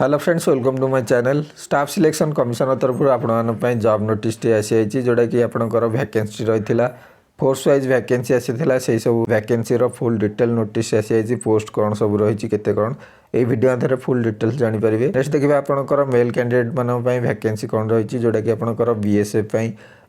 Hello friends, welcome to my channel. Staff selection commission तरफ आपण job notice आसी जोटा कि आपंकर वैकेंसी रही फोर्स वाइज वैकेंसी आसी से सब वैकेंसी फुल डिटेल नोटिस आसी पोस्ट कौन सब रही केते कौन ये वीडियो आधार फुल डिटेल्स जानीपर। नेक्स्ट देखिए आपंकर मेल कैंडिडेट मानी वैकेंसी कौन रही जोटा कि आपंकर बीएसएफ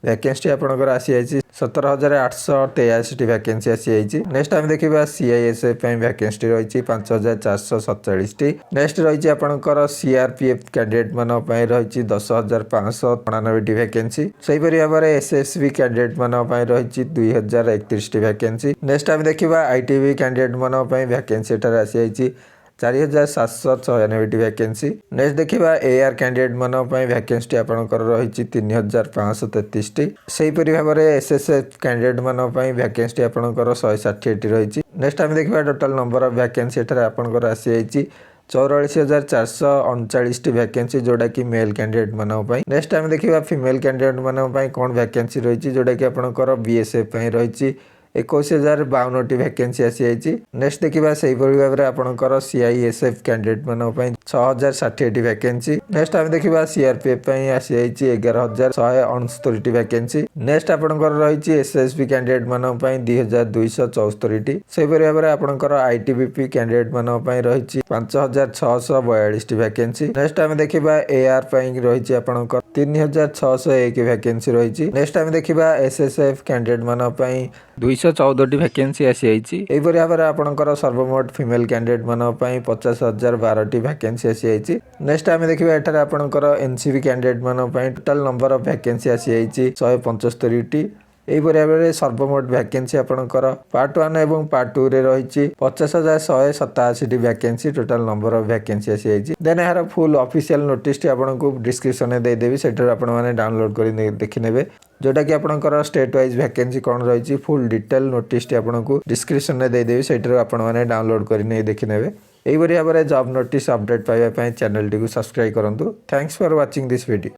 वैकेंसी आपंकर आसी 17,883 वैकेंसी आसी। नेक्स्ट आम देखा सीआईएसएफ वैकेंसी रही 5,447। नेक्स्ट रही आपंकर सीआरपीएफ कैंडिडेट मानी रही 10,599 वैकेंसी। सेहीपरि भाव में एसएसबी कैंडिडेट मानी रही 2,031 वैकेंसी। नेक्स्ट आम देखा आईटीबी कैंडिडेट मानी वैकेंसी आसी 4,796 वैकेंसी। नेक्स्ट देखा एआर कैंडिडेट मानी वैकेंसी आपंकर रही 3,533। सेहीपरि भाव में एसएसएफ कैंडिडेट मानी वैकेंसी आपंकर 168 रही। नेक्स्ट आम देखा टोटाल नंबर ऑफ वैकेंसी आपंकर आसी 44,439 वैकेंसी जोटा कि मेल कैंडिडेट मानी। नेक्स्ट आम देखा फीमेल कैंडिडेट मानी कौन वैकेंसी रही जोटा कि आपंकर बीएसएफ रही 21,052 वैकेंसी आसी। नेक्स्ट देखा से भाव में आपंकर सीआईएसएफ कैंडिडेट मानी 6,060 वैकेंसी। नेक्स्ट आम देखा सीआरपीएफ आसी 11,169 वैकेंसी। नेक्स्ट आपंकर रही एसएसबी कैंडिडेट मानी 2,274। से भाव में आपंकर आईटीबीपी कैंडिडेट मानी रही 5,642 वैकेंसी। नेक्स्ट आम देखा एआर रही आपंकर 3,601 वैकेंसी रही। नेक्स्ट आम देखा एसएसएफ कैंडिडेट मानी 214 वैकेंसी आसी। यहीपरि भाव में आपंकर सर्वमोट फीमेल कैंडिडेट मानी 50,012 वैकेंसी आसी। नेक्स्ट आम देखा एठार आपंकर एनसीबी कैंडिडेट मानी टोटाल नंबर ऑफ वैकेंसी आसी 175। यहीपरि भाव में सर्वमोट वैकेंसी आपंकर पार्ट 1 और पार्ट 2 रे रही 50,187 vacancy total number of vacancy आसी। देन यार फुल ऑफिशियल नोटिस आपको डिस्क्रिप्शन में देदेवी से डाउनलोड कर देखने जोटा कि आपंकर स्टेट वाइज वैकेंसी कौन रही फुल डिटेल नोटिस आपको डिस्क्रिप्शन में देदेवी से डाउनलोड कर देखने। यहीपरि भाव में जॉब नोटिस अपडेट पाइबा चैनल टी सब्सक्राइब करूँ। Thanks for watching this video.